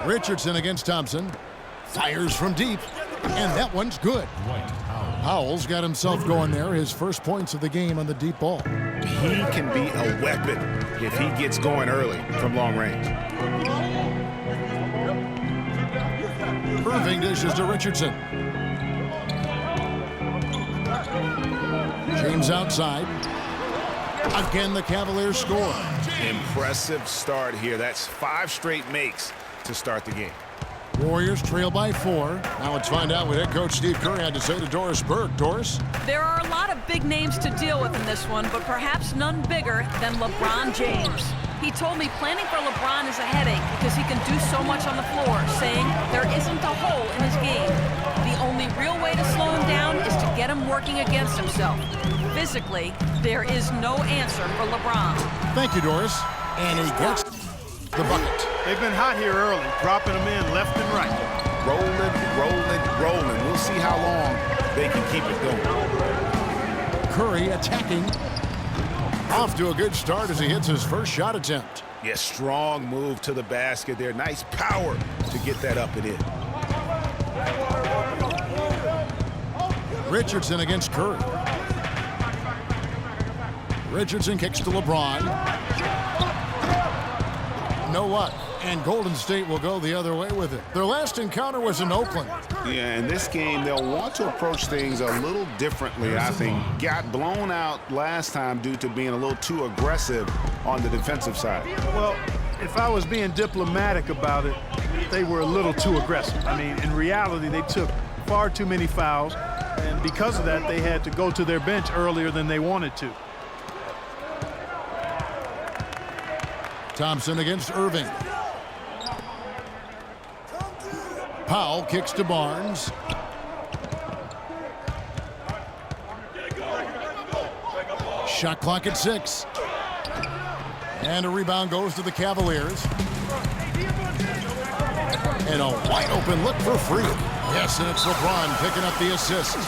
Richardson against Thompson. Fires from deep, and that one's good. Powell's got himself going there. His first points of the game on the deep ball. He can be a weapon if he gets going early from long range. Irving dishes to Richardson. James outside. Again, the Cavaliers score. Impressive start here. That's 5 straight makes to start the game. Warriors trail by 4. Now let's find out what head coach Steve Kerr had to say to Doris Burke. Doris? There are a lot of big names to deal with in this one, but perhaps none bigger than LeBron James. He told me planning for LeBron is a headache because he can do so much on the floor, saying there isn't a hole in his game. The only real way to slow him down is to get him working against himself. Physically, there is no answer for LeBron. Thank you, Doris. And he gets the bucket. They've been hot here early, dropping them in left and right. Rolling, rolling, rolling. We'll see how long they can keep it going. Curry attacking. Off to a good start as he hits his first shot attempt. Yeah, strong move to the basket there. Nice power to get that up and in. Richardson against Curry. Richardson kicks to LeBron. No luck. And Golden State will go the other way with it. Their last encounter was in Oakland. Yeah, in this game, they'll want to approach things a little differently, I think. Got blown out last time due to being a little too aggressive on the defensive side. Well, if I was being diplomatic about it, they were a little too aggressive. I mean, in reality, they took far too many fouls, and because of that, they had to go to their bench earlier than they wanted to. Thompson against Irving. Powell kicks to Barnes. Shot clock at 6. And a rebound goes to the Cavaliers. And a wide open look for Freak. Yes, and it's LeBron picking up the assist.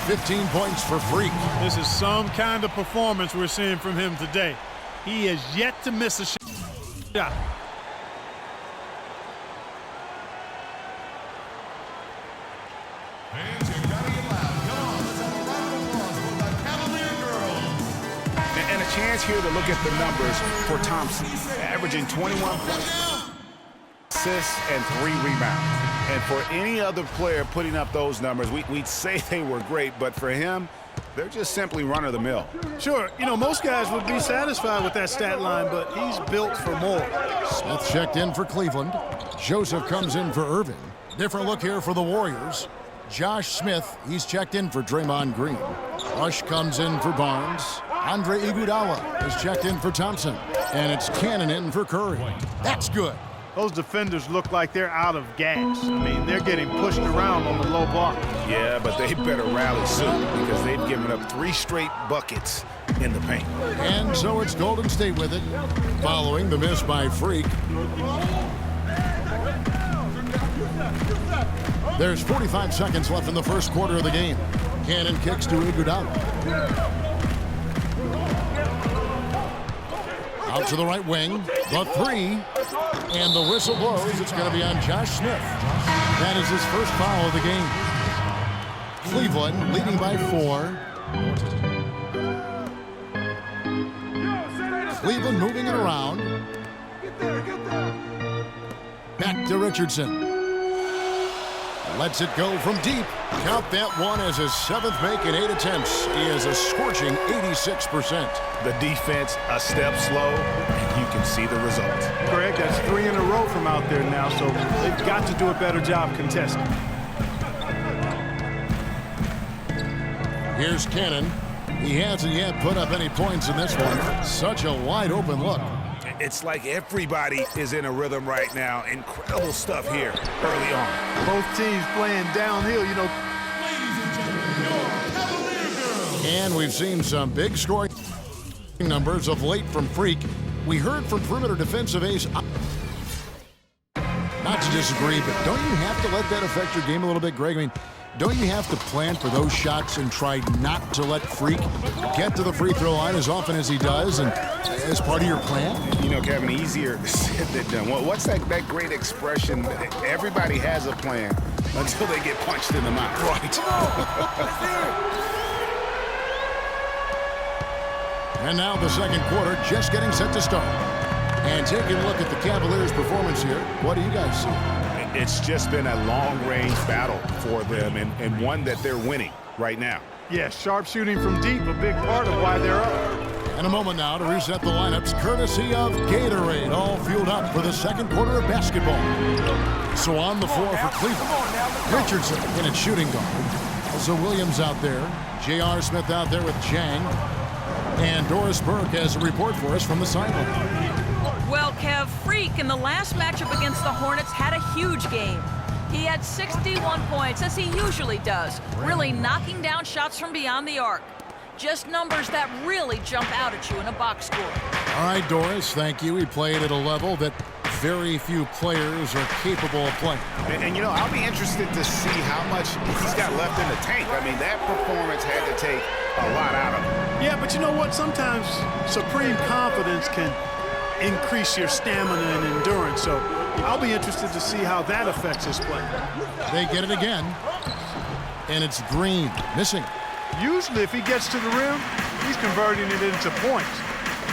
15 points for Freak. This is some kind of performance we're seeing from him today. He has yet to miss a shot. And a chance here to look at the numbers for Thompson. Averaging 21 points, assists, and 3 rebounds. And for any other player putting up those numbers, we'd say they were great, but for him, they're just simply run-of-the-mill. Sure, you know, most guys would be satisfied with that stat line, but he's built for more. Smith checked in for Cleveland. Joseph comes in for Irving. Different look here for the Warriors. Josh Smith, he's checked in for Draymond Green. Rush comes in for Barnes. Andre Iguodala is checked in for Thompson. And it's Cannon in for Curry. That's good. Those defenders look like they're out of gas. I mean, they're getting pushed around on the low block. Yeah, but they better rally soon because they've given up 3 straight buckets in the paint. And so it's Golden State with it, following the miss by Freak. There's 45 seconds left in the first quarter of the game. Cannon kicks to Iguodala. Out to the right wing, the 3, and the whistle blows. It's going to be on Josh Smith. That is his first foul of the game. Cleveland leading by 4. Cleveland moving it around. Back to Richardson. Lets it go from deep. Count that one as his 7th make in 8 attempts. He has a scorching 86%. The defense a step slow, and you can see the results. Greg, that's 3 in a row from out there now, so they've got to do a better job contesting. Here's Cannon. He hasn't yet put up any points in this one. Such a wide open look. It's like everybody is in a rhythm right now. Incredible stuff here early on. Both teams playing downhill, you know. And we've seen some big scoring numbers of late from Freak. We heard from perimeter defensive ace. Not to disagree, but don't you have to let that affect your game a little bit, Greg? I mean, don't you have to plan for those shots and try not to let Freak get to the free throw line as often as he does, and as part of your plan? You know, Kevin, easier said than done. What's that great expression? Everybody has a plan until they get punched in the mouth. Right. And now the second quarter just getting set to start. And taking a look at the Cavaliers' performance here, what do you guys see? It's just been a long-range battle for them, and one that they're winning right now. Yeah, sharp shooting from deep, a big part of why they're up. In a moment now to reset the lineups, courtesy of Gatorade, all fueled up for the second quarter of basketball. So on the floor for Cleveland, Richardson in at shooting guard. Also Williams out there, J.R. Smith out there with Jang, and Doris Burke has a report for us from the sideline. Well, Kev, Freak in the last matchup against the Hornets had a huge game. He had 61 points, as he usually does, really knocking down shots from beyond the arc. Just numbers that really jump out at you in a box score. All right, Doris, thank you. He played at a level that very few players are capable of playing. And you know, I'll be interested to see how much he's got left in the tank. I mean, that performance had to take a lot out of him. Yeah, but you know what? Sometimes supreme confidence can increase your stamina and endurance. So I'll be interested to see how that affects his play. They get it again, and it's Green missing. Usually if he gets to the rim, he's converting it into points.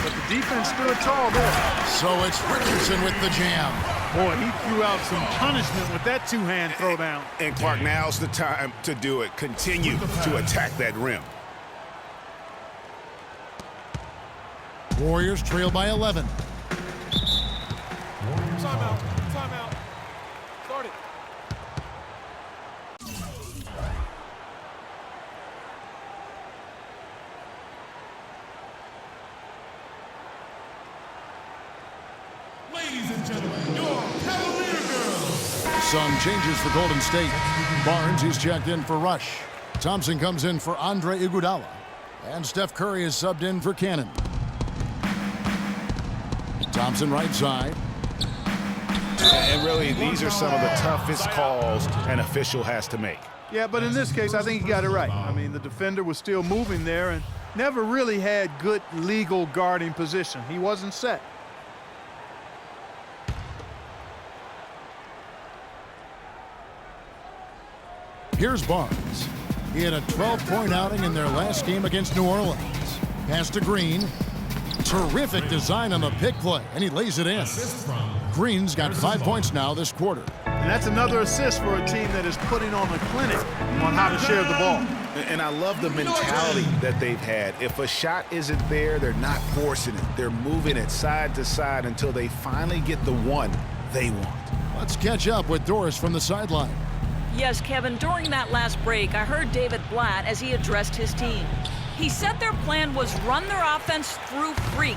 But the defense stood tall there. So it's Richardson with the jam. Boy, he threw out some punishment with that two-hand throwdown. And Clark, now's the time to do it. Continue to attack that rim. Warriors trail by 11. Timeout. Timeout. Start it. Ladies and gentlemen, your Cavalier girls. Some changes for Golden State. Barnes, he's checked in for Rush. Thompson comes in for Andre Iguodala. And Steph Curry is subbed in for Cannon. Thompson right side. And really, these are some of the toughest calls an official has to make. Yeah, but in this case, I think he got it right. I mean, the defender was still moving there and never really had good legal guarding position. He wasn't set. Here's Barnes. He had a 12-point outing in their last game against New Orleans. Pass to Green. Terrific design on the pick play, and he lays it in. Green's got 5 points now this quarter. And that's another assist for a team that is putting on a clinic on how to share the ball. And I love the mentality that they've had. If a shot isn't there, they're not forcing it. They're moving it side to side until they finally get the one they want. Let's catch up with Doris from the sideline. Yes, Kevin, during that last break, I heard David Blatt as he addressed his team. He said their plan was run their offense through Freak.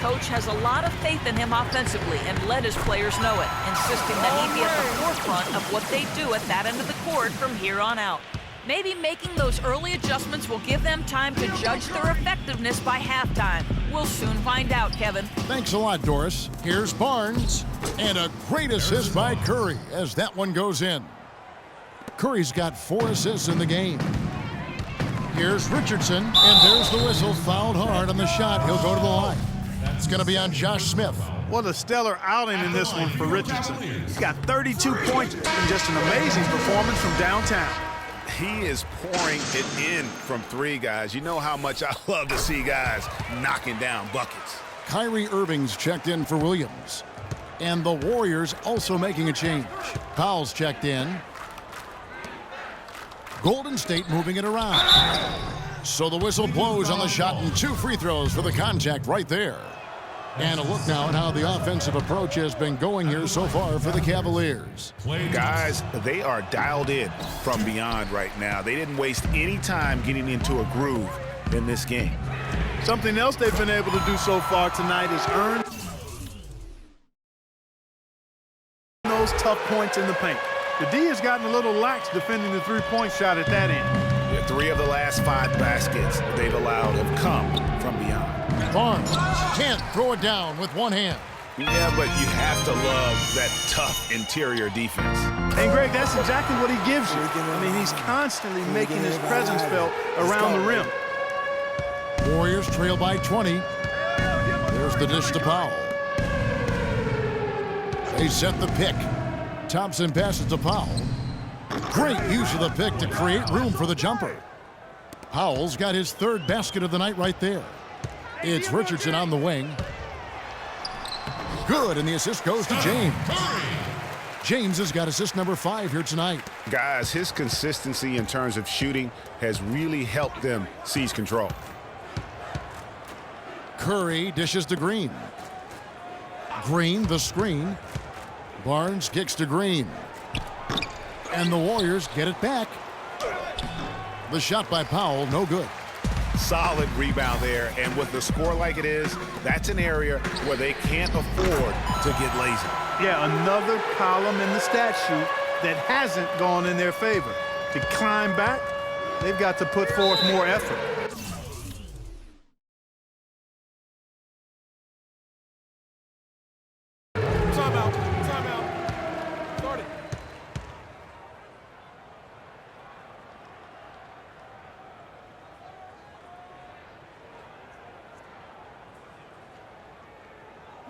Coach has a lot of faith in him offensively and let his players know it, insisting that he be at the forefront of what they do at that end of the court from here on out. Maybe making those early adjustments will give them time to judge their effectiveness by halftime. We'll soon find out, Kevin. Thanks a lot, Doris. Here's Barnes. And a great assist by Curry as that one goes in. Curry's got 4 assists in the game. Here's Richardson, and there's the whistle. Fouled hard on the shot. He'll go to the line. It's going to be on Josh Smith. What a stellar outing in this one for Richardson. He's got 32 points and just an amazing performance from downtown. He is pouring it in from three, guys. You know how much I love to see guys knocking down buckets. Kyrie Irving's checked in for Williams. And the Warriors also making a change. Powell's checked in. Golden State moving it around. So the whistle blows on the shot and 2 free throws for the contact right there. And a look now at how the offensive approach has been going here so far for the Cavaliers. Guys, they are dialed in from beyond right now. They didn't waste any time getting into a groove in this game. Something else they've been able to do so far tonight is earn those tough points in the paint. The D has gotten a little lax defending the three-point shot at that end. Yeah, 3 of the last 5 baskets they've allowed have come from beyond. Barnes can't throw it down with one hand. Yeah, but you have to love that tough interior defense. And, Greg, that's exactly what he gives you. I mean, he's constantly making his presence felt around the rim. Warriors trail by 20. There's the dish to Powell. They set the pick. Thompson passes to Powell. Great use of the pick to create room for the jumper. Powell's got his third basket of the night right there. It's Richardson on the wing. Good, and the assist goes to James. James has got assist number 5 here tonight. Guys, his consistency in terms of shooting has really helped them seize control. Curry dishes to Green. Green, the screen. Barnes kicks to Green. And the Warriors get it back. The shot by Powell, no good. Solid rebound there, and with the score like it is, that's an area where they can't afford to get lazy. Yeah, another column in the stat sheet that hasn't gone in their favor. To climb back, they've got to put forth more effort. Timeout. Timeout. Start it.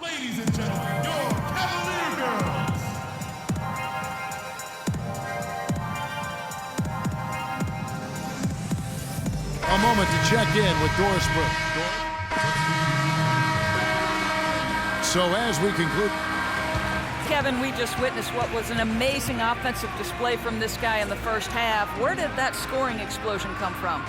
Ladies and gentlemen, your Cavalier Girls. A moment to check in with Doris Burke. So as we conclude, Kevin, we just witnessed what was an amazing offensive display from this guy in the first half. Where did that scoring explosion come from?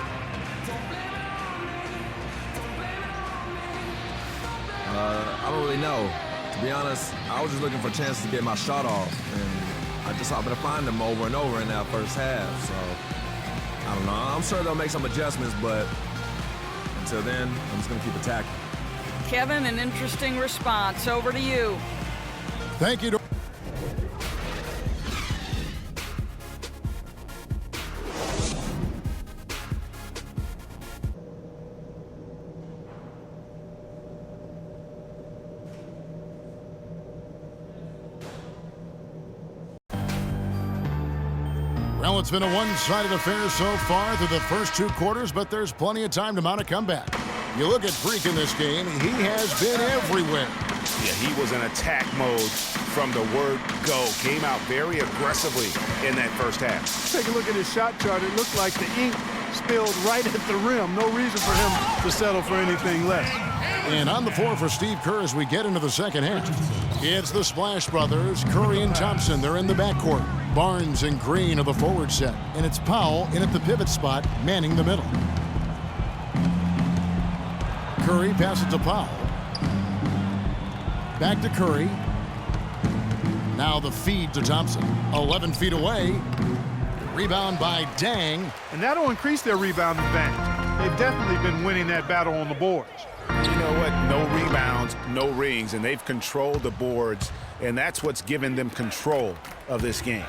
I don't really know. To be honest, I was just looking for chances to get my shot off, and I just happened to find them over and over in that first half. So, I don't know. I'm sure they'll make some adjustments, but until then, I'm just going to keep attacking. Kevin, an interesting response. Over to you. thank you to Well, it's been a one-sided affair so far through the first 2 quarters, but there's plenty of time to mount a comeback. You look at Freak in this game, he has been everywhere. Yeah, he was in attack mode from the word go. Came out very aggressively in that first half. Take a look at his shot chart. It looked like the ink spilled right at the rim. No reason for him to settle for anything less. And on the floor for Steve Kerr as we get into the second half. It's the Splash Brothers, Curry and Thompson. They're in the backcourt. Barnes and Green are the forward set. And it's Powell in at the pivot spot, manning the middle. Curry passes to Powell. Back to Curry. Now the feed to Thompson. 11 feet away. Rebound by Dang. And that'll increase their rebound advantage. They've definitely been winning that battle on the boards. You know what? No rebounds, no rings, and they've controlled the boards, and that's what's given them control of this game.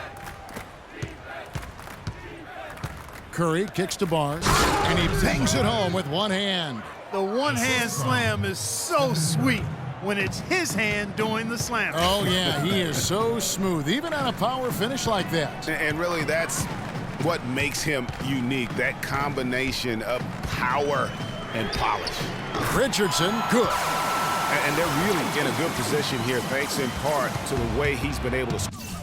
Curry kicks to Barnes, and he bangs it home with one hand. The one-hand slam is so sweet when it's his hand doing the slam. Oh, yeah, he is so smooth, even on a power finish like that. And really, that's what makes him unique, that combination of power and polish. Richardson, good. And they're really in a good position here, thanks in part to the way he's been able to score.